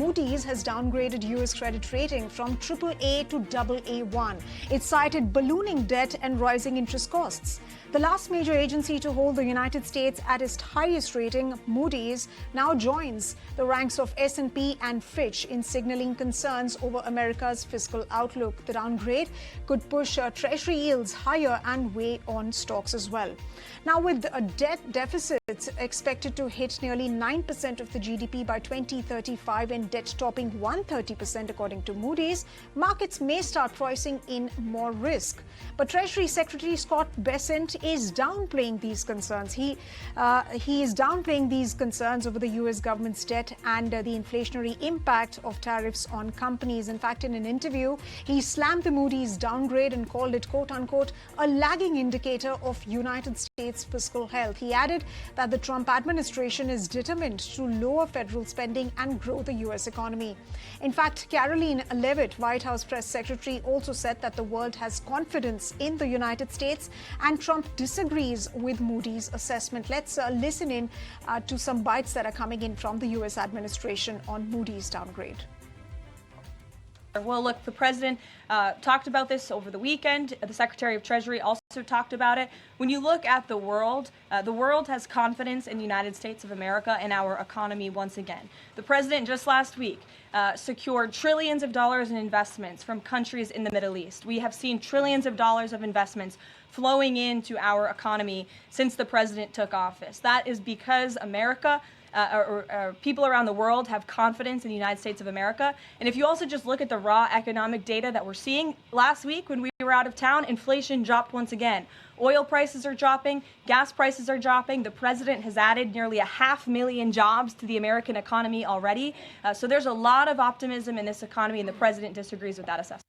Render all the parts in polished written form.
Moody's has downgraded U.S. credit rating from AAA to AA1. It cited ballooning debt and rising interest costs. The last major agency to hold the United States at its highest rating, Moody's, now joins the ranks of S&P and Fitch in signaling concerns over America's fiscal outlook. The downgrade could push Treasury yields higher and weigh on stocks as well. Now, with a debt deficit expected to hit nearly 9% of the GDP by 2035 and debt topping 130% according to Moody's, markets may start pricing in more risk. But Treasury Secretary Scott Bessent is downplaying these concerns. He is downplaying these concerns over the U.S. government's debt and the inflationary impact of tariffs on companies. In fact, in an interview, he slammed the Moody's downgrade and called it, quote-unquote, a lagging indicator of United States fiscal health. He added that the Trump administration is determined to lower federal spending and grow the U.S. economy. In fact, Karoline Leavitt, White House press secretary, also said that the world has confidence in the United States and Trump disagrees with Moody's assessment. Let's listen in to some bites that are coming in from the U.S. administration on Moody's downgrade. Well, look, the president talked about this over the weekend. The Secretary of Treasury also talked about it. When you look at the world has confidence in the United States of America and our economy once again. The president just last week secured trillions of dollars in investments from countries in the Middle East. We have seen trillions of dollars of investments flowing into our economy since the president took office. That is because America or people around the world have confidence in the United States of America. And if you also just look at the raw economic data that we're seeing, last week when we were out of town, inflation dropped once again. Oil prices are dropping, gas prices are dropping. The president has added nearly 500,000 jobs to the American economy already. So there's a lot of optimism in this economy, and the president disagrees with that assessment.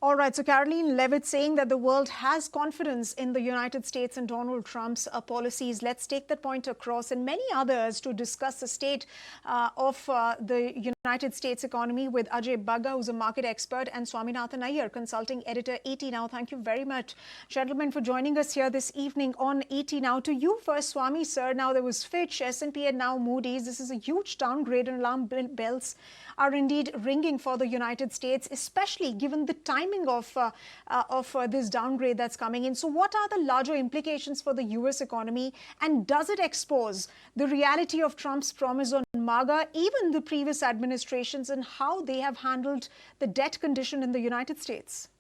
All right, so Karoline Leavitt saying that the world has confidence in the United States and Donald Trump's policies. Let's take that point across and many others to discuss the state of the United States economy with Ajay Bagga, who's a market expert, and Swaminathan Iyer, consulting editor, ET Now. Thank you very much, gentlemen, for joining us here this evening on ET Now. To you first, Swami, sir. Now, there was Fitch, S&P, and now Moody's. This is a huge downgrade, and alarm bells are indeed ringing for the United States, especially given the timing of this downgrade that's coming in. So what are the larger implications for the U.S. economy, and does it expose the reality of Trump's promise on MAGA, even the previous administrations, and how they have handled the debt condition in the United States?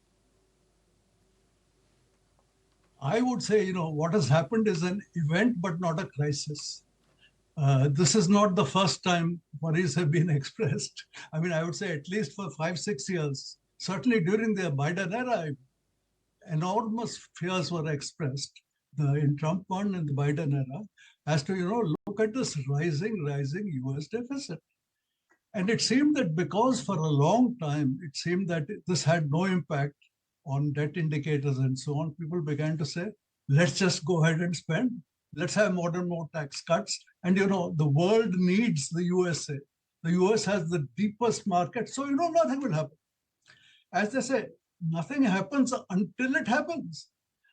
I would say, what has happened is an event, but not a crisis. This is not the first time worries have been expressed. I mean, I would say at least for 5-6 years, certainly during the Biden era, enormous fears were expressed in Trump one and the Biden era as to, look at this rising US deficit. And it seemed that because for a long time, it seemed that this had no impact on debt indicators and so on, people began to say, let's just go ahead and spend. Let's have more tax cuts. And, the world needs the USA. The US has the deepest market. So, nothing will happen. As they say, nothing happens until it happens.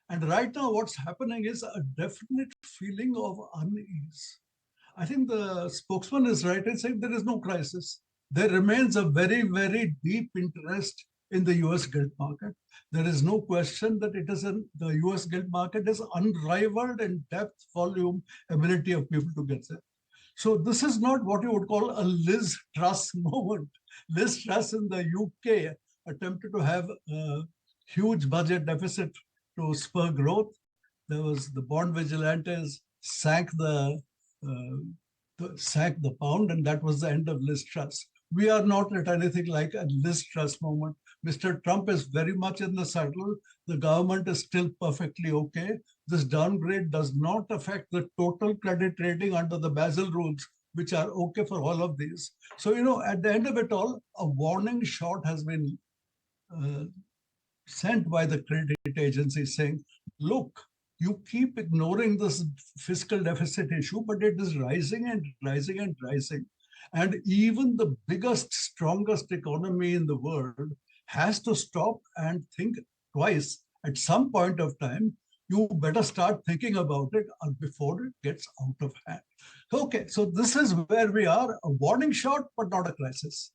And right now, what's happening is a definite feeling of unease. I think the spokesman is right in saying there is no crisis. There remains a very, very deep interest in the US gilt market. There is no question that the US gilt market is unrivaled in depth, volume, ability of people to get there. So this is not what you would call a Liz Truss moment. Liz Truss in the UK attempted to have a huge budget deficit to spur growth. There was the bond vigilantes sank the pound, and that was the end of Liz Truss. We are not at anything like a Liz Truss moment. Mr. Trump is very much in the saddle. The government is still perfectly okay. This downgrade does not affect the total credit rating under the Basel rules, which are okay for all of these. So, at the end of it all, a warning shot has been sent by the credit agency saying, look, you keep ignoring this fiscal deficit issue, but it is rising and rising and rising. And even the biggest, strongest economy in the world has to stop and think twice. At some point of time, you better start thinking about it before it gets out of hand. Okay, so this is where we are, a warning shot, but not a crisis.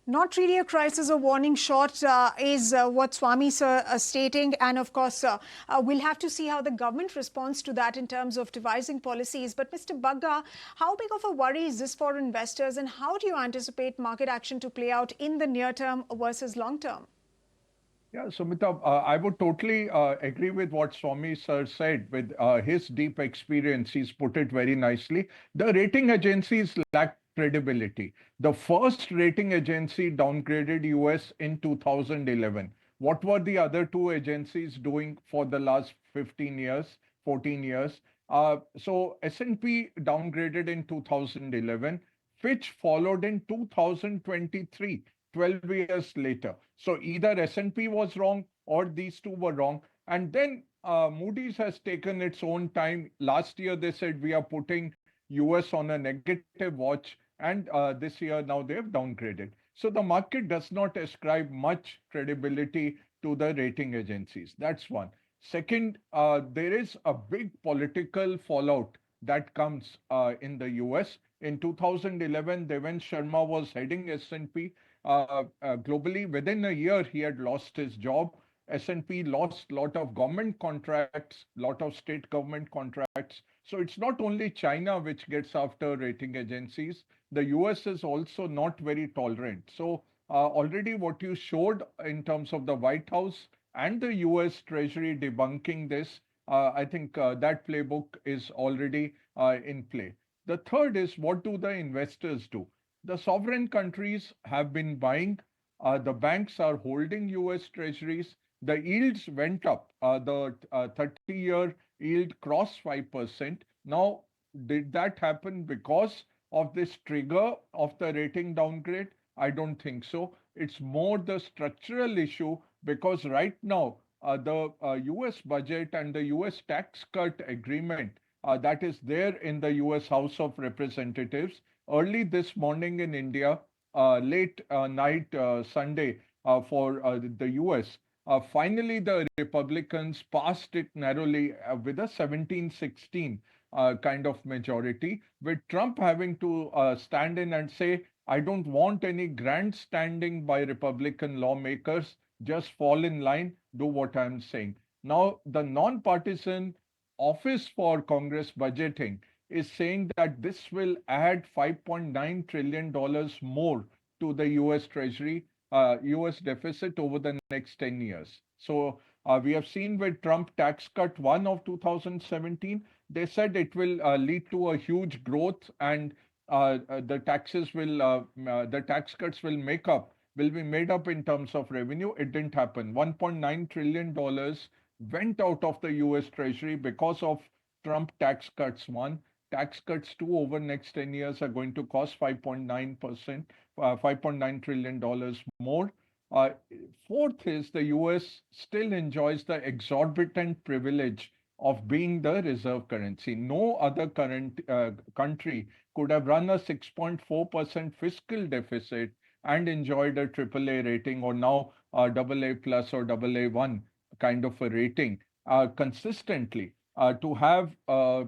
Not really a crisis, a warning shot is what Swami sir stating. And of course, we'll have to see how the government responds to that in terms of devising policies. But Mr. Bagga, how big of a worry is this for investors, and how do you anticipate market action to play out in the near term versus long term? Yeah, Sumita, I would totally agree with what Swami sir said. With his deep experience, he's put it very nicely. The rating agencies lack credibility. The first rating agency downgraded US in 2011. What were the other two agencies doing for the last 15 years, 14 years? So S&P downgraded in 2011. Fitch followed in 2023. 12 years later. So either S&P was wrong or these two were wrong. And then Moody's has taken its own time. Last year, they said we are putting US on a negative watch. And this year, now they have downgraded. So the market does not ascribe much credibility to the rating agencies. That's one. Second, there is a big political fallout that comes in the US. In 2011, Devin Sharma was heading S&P globally. Within a year, he had lost his job. S&P lost a lot of government contracts, lot of state government contracts. So it's not only China which gets after rating agencies. The US is also not very tolerant. So already what you showed in terms of the White House and the US Treasury debunking this, I think that playbook is already in play. The third is, what do the investors do? The sovereign countries have been buying. The banks are holding US treasuries. The yields went up. The 30-year yield crossed 5%. Now, did that happen because of this trigger of the rating downgrade? I don't think so. It's more the structural issue, because right now, the US budget and the US tax cut agreement that is there in the US House of Representatives. Early this morning in India, late night Sunday for the US, finally the Republicans passed it narrowly with a 17-16 kind of majority, with Trump having to stand in and say, I don't want any grandstanding by Republican lawmakers, just fall in line, do what I'm saying. Now, the non-partisan Office for Congress Budgeting is saying that this will add $5.9 trillion more to the US Treasury, US deficit over the next 10 years. So we have seen with Trump tax cut one of 2017, they said it will lead to a huge growth, and the tax cuts will be made up in terms of revenue. It didn't happen. $1.9 trillion went out of the US Treasury because of Trump tax cuts. One, tax cuts two over next 10 years are going to cost 5.9%, $5.9 trillion more. Uh, Fourth is the US still enjoys the exorbitant privilege of being the reserve currency. No other current country could have run a 6.4% fiscal deficit and enjoyed a AAA rating, or now AA plus or AA1 kind of a rating consistently. To have a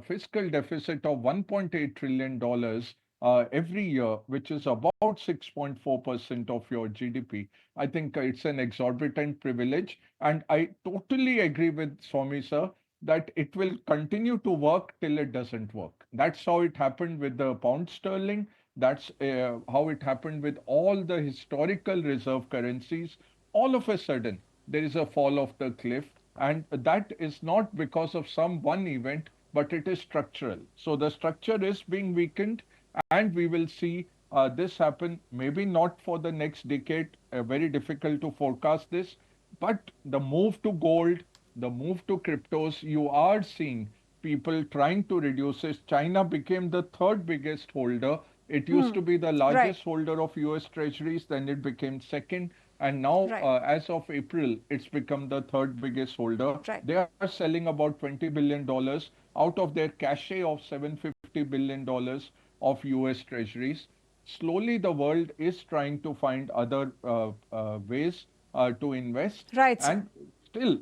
fiscal deficit of $1.8 trillion every year, which is about 6.4% of your GDP, I think it's an exorbitant privilege. And I totally agree with Swami sir that it will continue to work till it doesn't work. That's how it happened with the pound sterling. That's how it happened with all the historical reserve currencies. All of a sudden, there is a fall off the cliff, and that is not because of some one event, but it is structural. So the structure is being weakened, and we will see this happen, maybe not for the next decade, very difficult to forecast this, but the move to gold, the move to cryptos, you are seeing people trying to reduce it. China became the third biggest holder. It used to be the Right. largest holder of US treasuries, then it became second. And now, Right. as of April, it's become the third biggest holder. Right. They are selling about $20 billion out of their cachet of $750 billion of US treasuries. Slowly, the world is trying to find other ways to invest. Right, sir. And still,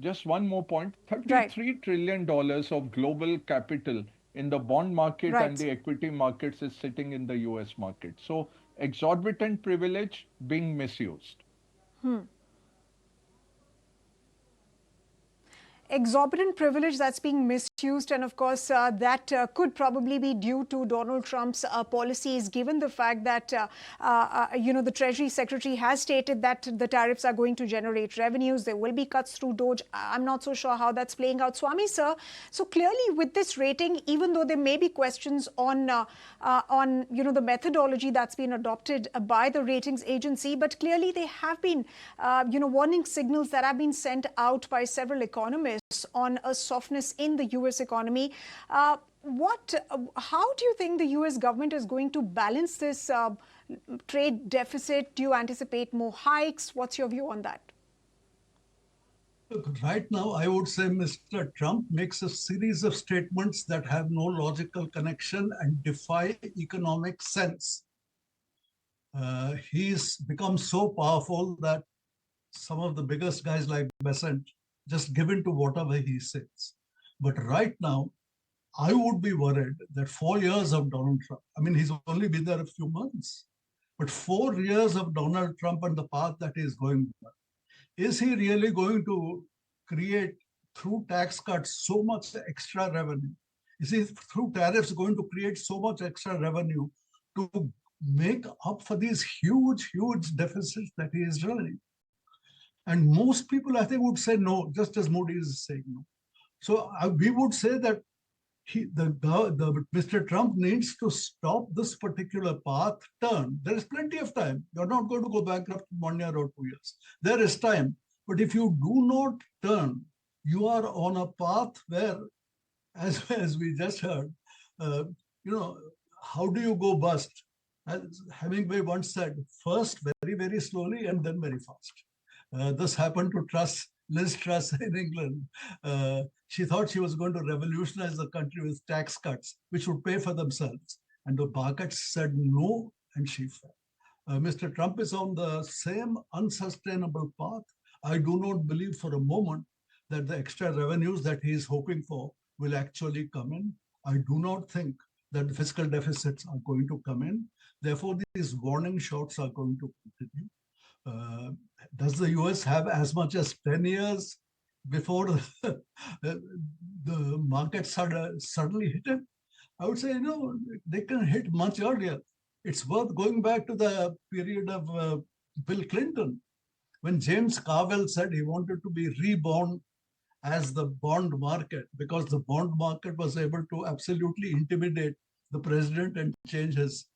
Just one more point, Right, $33 trillion of global capital in the bond market and right. the equity markets is sitting in the US market. So exorbitant privilege being misused. Exorbitant privilege that's being misused, and of course, that could probably be due to Donald Trump's policies, given the fact that the Treasury Secretary has stated that the tariffs are going to generate revenues. There will be cuts through Doge. I'm not so sure how that's playing out, Swami sir. So clearly, with this rating, even though there may be questions on the methodology that's been adopted by the ratings agency, but clearly they have been warning signals that have been sent out by several economists on a softness in the US economy. How do you think the US government is going to balance this trade deficit? Do you anticipate more hikes? What's your view on that? Look, right now, I would say Mr. Trump makes a series of statements that have no logical connection and defy economic sense. He's become so powerful that some of the biggest guys like Besant just give in to whatever he says. But right now, I would be worried that 4 years of Donald Trump, I mean, he's only been there a few months, but 4 years of Donald Trump and the path that he's going, is he really going to create through tax cuts so much extra revenue? Is he through tariffs going to create so much extra revenue to make up for these huge, huge deficits that he is running? And most people, I think, would say no, just as Moody is saying no. So we would say that Mr. Trump needs to stop this particular path turn. There is plenty of time. You're not going to go bankrupt in 1 year or 2 years. There is time. But if you do not turn, you are on a path where, as we just heard, how do you go bust? As Hemingway once said, first very, very slowly and then very fast. This happened to Liz Truss in England. She thought she was going to revolutionize the country with tax cuts, which would pay for themselves. And the markets said no, and she fell. Mr. Trump is on the same unsustainable path. I do not believe for a moment that the extra revenues that he is hoping for will actually come in. I do not think that the fiscal deficits are going to come in. Therefore, these warning shots are going to continue. Does the US have as much as 10 years before the market suddenly hit it? I would say, they can hit much earlier. It's worth going back to the period of Bill Clinton, when James Carville said he wanted to be reborn as the bond market, because the bond market was able to absolutely intimidate the president and change his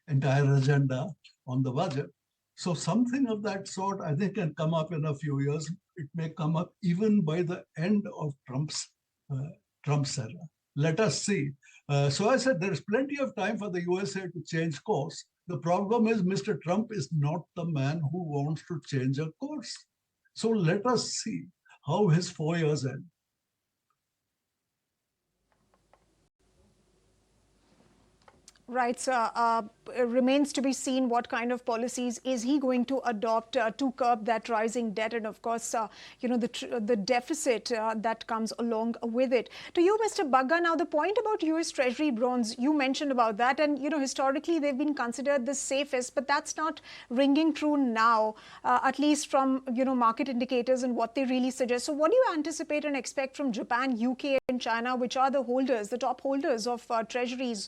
entire agenda on the budget. So something of that sort, I think, can come up in a few years. It may come up even by the end of Trump's era. Let us see. So I said there is plenty of time for the USA to change course. The problem is Mr. Trump is not the man who wants to change a course. So let us see how his 4 years end. Right, so it remains to be seen what kind of policies is he going to adopt to curb that rising debt, and of course, the deficit that comes along with it. To you, Mr. Bagga, now the point about U.S. Treasury bonds, you mentioned about that, and historically they've been considered the safest, but that's not ringing true now, at least from market indicators and what they really suggest. So, what do you anticipate and expect from Japan, UK, and China, which are the top holders of treasuries?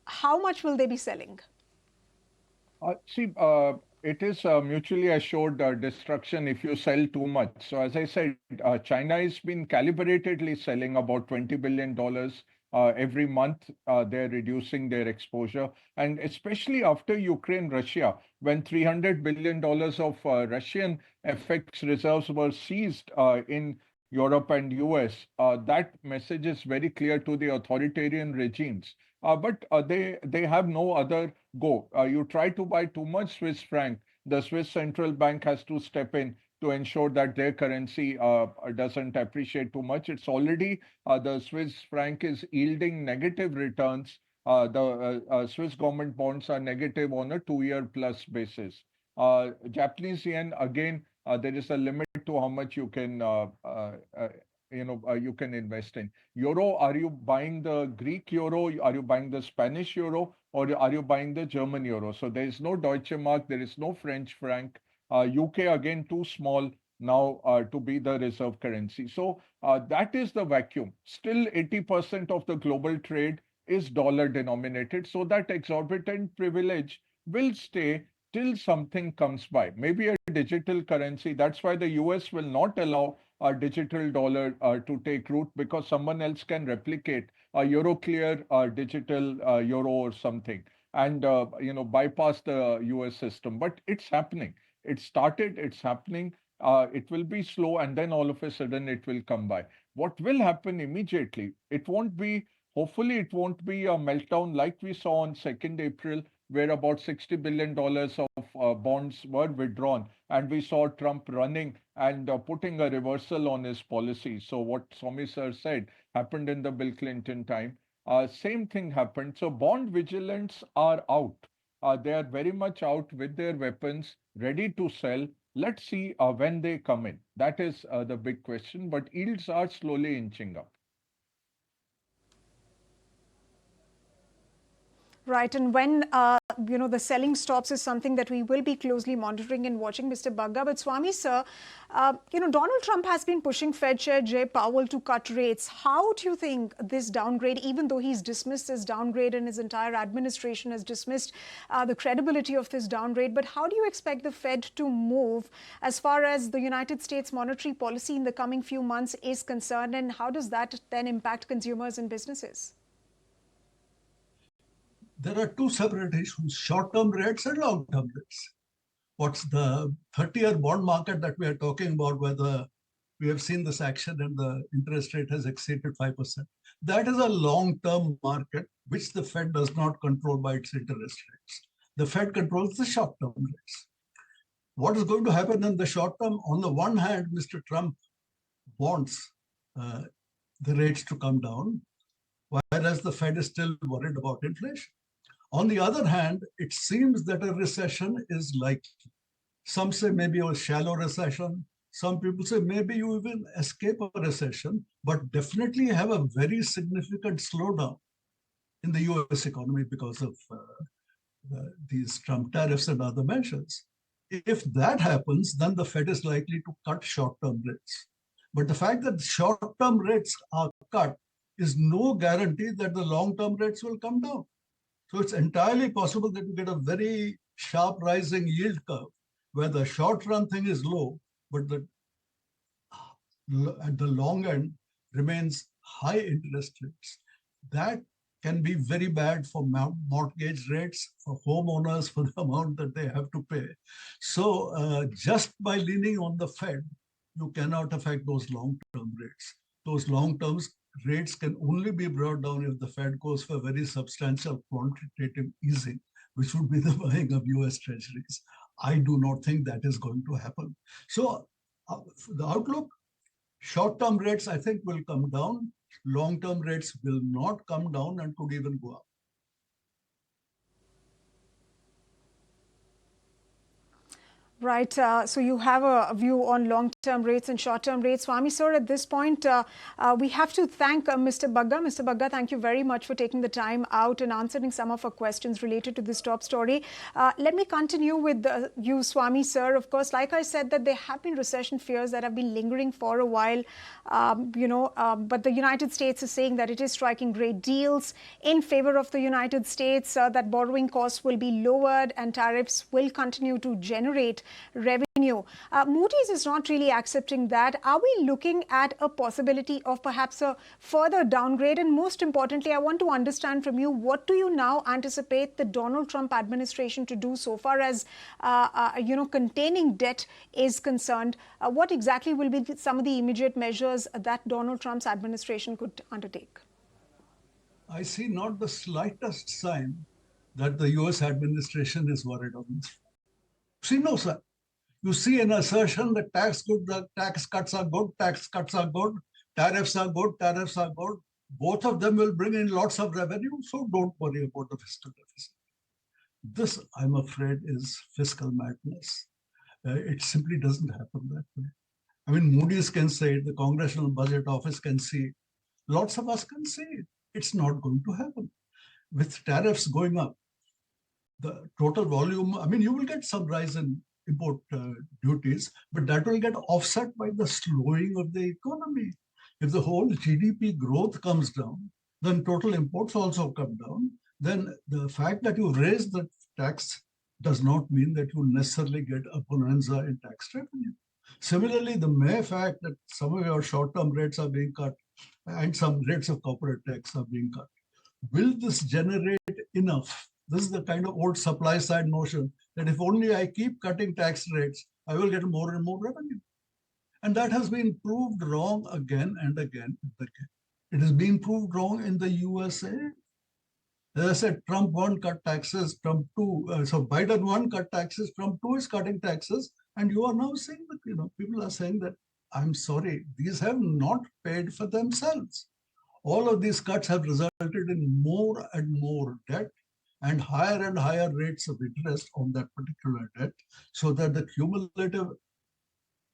How much will they be selling? It is mutually assured destruction if you sell too much. So, as I said, China has been calibratedly selling about $20 billion every month. They're reducing their exposure. And especially after Ukraine, Russia, when $300 billion of Russian FX reserves were seized in Europe and US, that message is very clear to the authoritarian regimes. But they have no other go. You try to buy too much Swiss franc, the Swiss central bank has to step in to ensure that their currency doesn't appreciate too much. It's already the Swiss franc is yielding negative returns. The Swiss government bonds are negative on a 2-year plus basis. Japanese yen again There is a limit to how much you can, you can invest in. Euro, are you buying the Greek euro? Are you buying the Spanish euro? Or are you buying the German euro? So there is no Deutsche Mark, there is no French franc. UK again too small now to be the reserve currency. So that is the vacuum. Still 80% of the global trade is dollar denominated. So that exorbitant privilege will stay till something comes by. Maybe a digital currency. That's why the US will not allow a digital dollar to take root, because someone else can replicate a Euroclear digital euro or something and bypass the US system. But it's happening. It started, it's happening. It will be slow, and then all of a sudden it will come by. What will happen immediately? It won't be, hopefully, it won't be a meltdown like we saw on 2nd April, where about $60 billion of bonds were withdrawn. And we saw Trump running and putting a reversal on his policy. So what Swami sir said happened in the Bill Clinton time. Same thing happened. So bond vigilants are out. They are very much out with their weapons, ready to sell. Let's see when they come in. That is the big question. But yields are slowly inching up. Right, and when the selling stops is something that we will be closely monitoring and watching, Mr. Bagga. But Swami sir, Donald Trump has been pushing Fed Chair Jay Powell to cut rates. How do you think this downgrade, even though he's dismissed this downgrade and his entire administration has dismissed the credibility of this downgrade, but how do you expect the Fed to move as far as the United States monetary policy in the coming few months is concerned, and how does that then impact consumers and businesses? There are two separate issues, short-term rates and long-term rates. What's the 30-year bond market that we are talking about, whether we have seen this action and the interest rate has exceeded 5%. That is a long-term market, which the Fed does not control by its interest rates. The Fed controls the short-term rates. What is going to happen in the short term? On the one hand, Mr. Trump wants the rates to come down, whereas the Fed is still worried about inflation. On the other hand, it seems that a recession is likely. Some say maybe a shallow recession. Some people say maybe you even escape a recession, but definitely have a very significant slowdown in the US economy because of these Trump tariffs and other measures. If that happens, then the Fed is likely to cut short-term rates. But the fact that short-term rates are cut is no guarantee that the long-term rates will come down. So it's entirely possible that you get a very sharp rising yield curve where the short-run thing is low, but at the long end remains high interest rates. That can be very bad for mortgage rates, for homeowners, for the amount that they have to pay. So just by leaning on the Fed, you cannot affect those long-term rates. Those long-term rates can only be brought down if the Fed goes for very substantial quantitative easing, which would be the buying of US treasuries. I do not think that is going to happen. So the outlook, short-term rates, I think, will come down. Long-term rates will not come down and could even go up. Right. So you have a view on long-term rates and short-term rates. Swami sir, at this point, we have to thank Mr. Bagga. Mr. Bagga, thank you very much for taking the time out and answering some of our questions related to this top story. Let me continue with you, Swami sir. Of course, like I said, that there have been recession fears that have been lingering for a while, but the United States is saying that it is striking great deals in favor of the United States, that borrowing costs will be lowered and tariffs will continue to generate revenue. Moody's is not really accepting that. Are we looking at a possibility of perhaps a further downgrade? And most importantly, I want to understand from you, what do you now anticipate the Donald Trump administration to do so far as containing debt is concerned? What exactly will be some of the immediate measures that Donald Trump's administration could undertake? I see not the slightest sign that the US administration is worried on this. See, no, sir. You see an assertion that tax cuts are good, tax cuts are good, tariffs are good, tariffs are good. Both of them will bring in lots of revenue, so don't worry about the fiscal deficit. This, I'm afraid, is fiscal madness. It simply doesn't happen that way. I mean, Moody's can say it, the Congressional Budget Office can see it. Lots of us can say it. It's not going to happen. With tariffs going up, the total volume, I mean, you will get some rise in import duties, but that will get offset by the slowing of the economy. If the whole GDP growth comes down, then total imports also come down. Then the fact that you raise the tax does not mean that you necessarily get a bonanza in tax revenue. Similarly, the mere fact that some of your short-term rates are being cut and some rates of corporate tax are being cut, will this generate enough? This is the kind of old supply side notion that if only I keep cutting tax rates, I will get more and more revenue. And that has been proved wrong again and again and again. It has been proved wrong in the USA. As I said, Trump 1 cut taxes, Trump 2, so Biden 1 cut taxes, Trump 2 is cutting taxes. And you are now saying that, people are saying that, I'm sorry, these have not paid for themselves. All of these cuts have resulted in more and more debt and higher rates of interest on that particular debt, so that the cumulative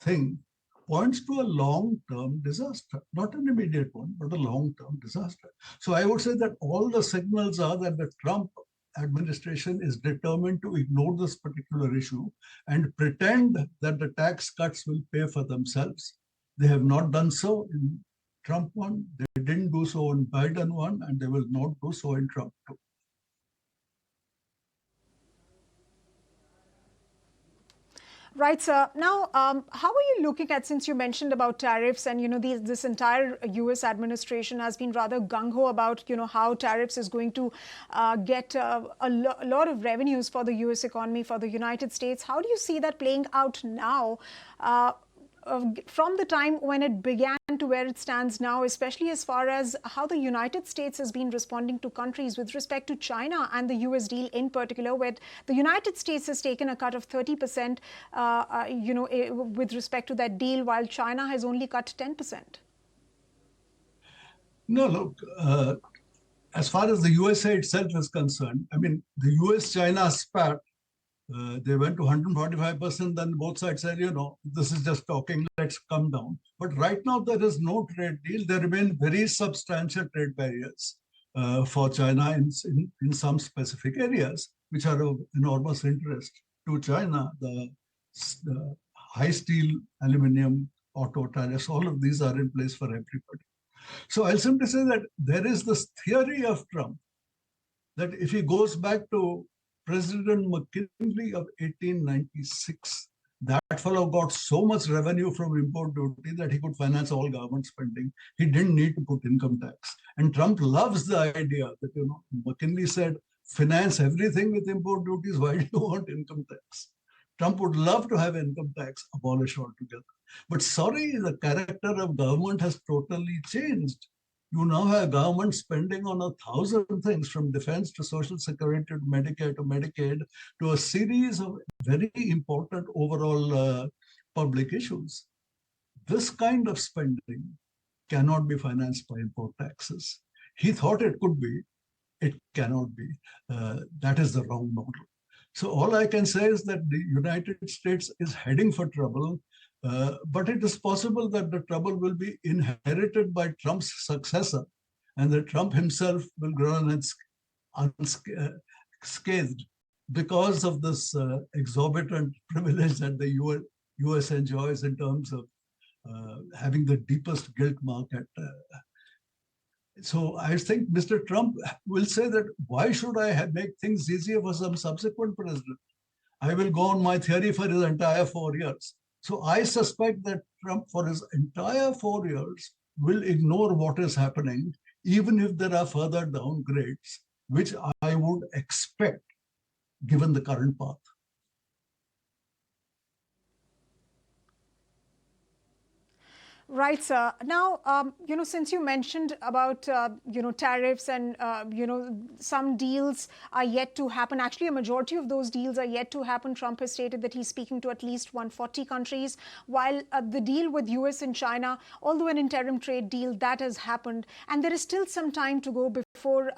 thing points to a long-term disaster, not an immediate one, but a long-term disaster. So I would say that all the signals are that the Trump administration is determined to ignore this particular issue and pretend that the tax cuts will pay for themselves. They have not done so in Trump 1, they didn't do so in Biden 1, and they will not do so in Trump 2. Right, sir. Now, how are you looking at, since you mentioned about tariffs and, this entire U.S. administration has been rather gung-ho about, how tariffs is going to get a lot of revenues for the U.S. economy, for the United States. How do you see that playing out now? From the time when it began to where it stands now, especially as far as how the United States has been responding to countries with respect to China and the US deal in particular, where the United States has taken a cut of 30%, with respect to that deal, while China has only cut 10%. No, look, as far as the USA itself is concerned, I mean, the US-China spat, they went to 145%, then both sides said, this is just talking, let's come down. But right now, there is no trade deal. There remain very substantial trade barriers for China in some specific areas, which are of enormous interest to China. The high steel, aluminum, auto tariffs, all of these are in place for everybody. So I'll simply say that there is this theory of Trump that if he goes back to President McKinley of 1896, that fellow got so much revenue from import duty that he could finance all government spending. He didn't need to put income tax. And Trump loves the idea that, McKinley said, finance everything with import duties. Why do you want income tax? Trump would love to have income tax abolished altogether. But sorry, the character of government has totally changed. You now have government spending on 1,000 things, from defense to social security to Medicare to Medicaid, to a series of very important overall public issues. This kind of spending cannot be financed by import taxes. He thought it could be. It cannot be. That is the wrong model. So all I can say is that the United States is heading for trouble. But it is possible that the trouble will be inherited by Trump's successor, and that Trump himself will go on unscathed because of this exorbitant privilege that the US enjoys in terms of having the deepest guilt market. So I think Mr. Trump will say that, why should I make things easier for some subsequent president? I will go on my theory for his entire 4 years. So I suspect that Trump, for his entire 4 years, will ignore what is happening, even if there are further downgrades, which I would expect given the current path. Right, sir. Now, since you mentioned about, tariffs and, some deals are yet to happen. Actually, a majority of those deals are yet to happen. Trump has stated that he's speaking to at least 140 countries, while the deal with US and China, although an interim trade deal, that has happened. And there is still some time to go before before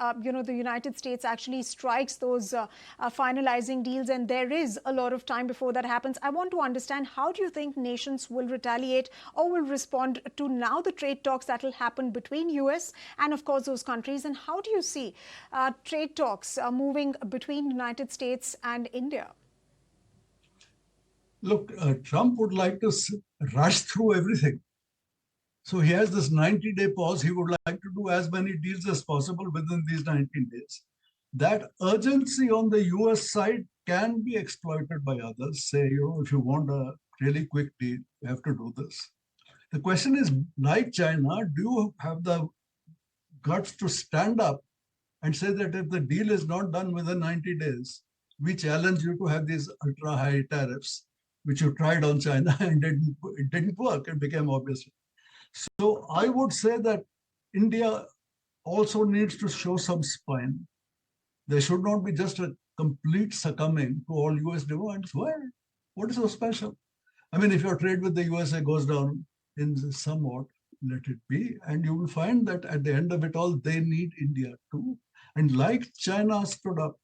the United States actually strikes those finalizing deals, and there is a lot of time before that happens. I want to understand, how do you think nations will retaliate or will respond to now the trade talks that will happen between US and of course those countries, and how do you see trade talks moving between United States and India? Look, Trump would like to rush through everything. So he has this 90-day pause. He would like to do as many deals as possible within these 19 days. That urgency on the US side can be exploited by others. Say, if you want a really quick deal, you have to do this. The question is, like China, do you have the guts to stand up and say that if the deal is not done within 90 days, we challenge you to have these ultra-high tariffs, which you tried on China and it didn't work. It became obvious. So I would say that India also needs to show some spine. There should not be just a complete succumbing to all US demands. Why? What is so special? I mean, if your trade with the USA goes down in somewhat, let it be. And you will find that at the end of it all, they need India too. And like China stood up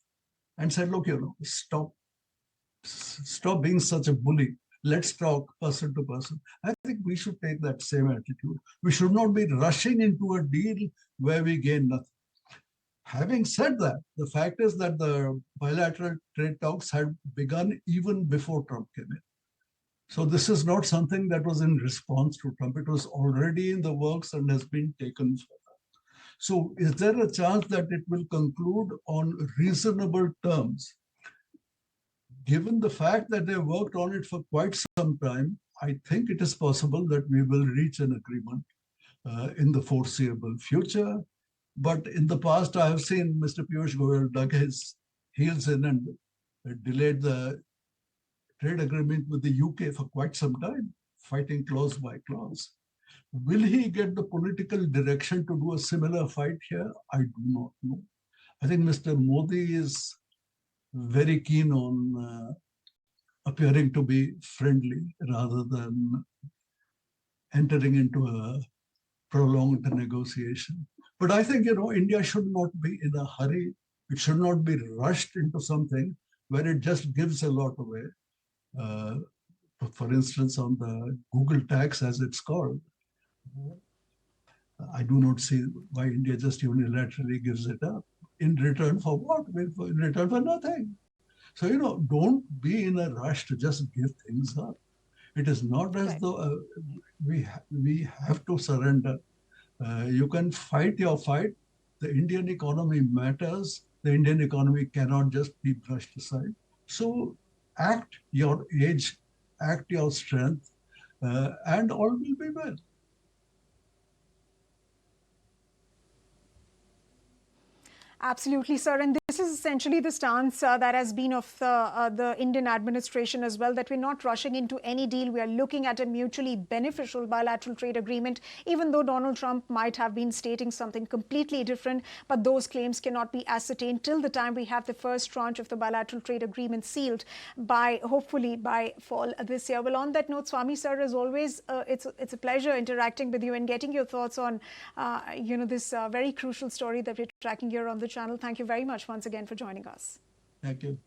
and said, look, stop being such a bully. Let's talk person to person. I think we should take that same attitude. We should not be rushing into a deal where we gain nothing. Having said that, the fact is that the bilateral trade talks had begun even before Trump came in. So this is not something that was in response to Trump. It was already in the works and has been taken further. So is there a chance that it will conclude on reasonable terms? Given the fact that they worked on it for quite some time, I think it is possible that we will reach an agreement in the foreseeable future. But in the past, I have seen Mr. Piyush Goyal dug his heels in and delayed the trade agreement with the UK for quite some time, fighting clause by clause. Will he get the political direction to do a similar fight here? I do not know. I think Mr. Moody is very keen on appearing to be friendly rather than entering into a prolonged negotiation. But I think, India should not be in a hurry. It should not be rushed into something where it just gives a lot away. For instance, on the Google tax, as it's called, I do not see why India just unilaterally gives it up. In return for what? In return for nothing. So, don't be in a rush to just give things up. It is not as though we have to surrender. You can fight your fight. The Indian economy matters. The Indian economy cannot just be brushed aside. So act your age, act your strength, and all will be well. Absolutely, sir. And this is essentially the stance that has been of the Indian administration as well, that we're not rushing into any deal. We are looking at a mutually beneficial bilateral trade agreement, even though Donald Trump might have been stating something completely different. But those claims cannot be ascertained till the time we have the first tranche of the bilateral trade agreement sealed hopefully by fall this year. Well, on that note, Swami sir, as always, it's a pleasure interacting with you and getting your thoughts on this very crucial story that we're tracking here on the channel. Thank you very much once again for joining us. Thank you.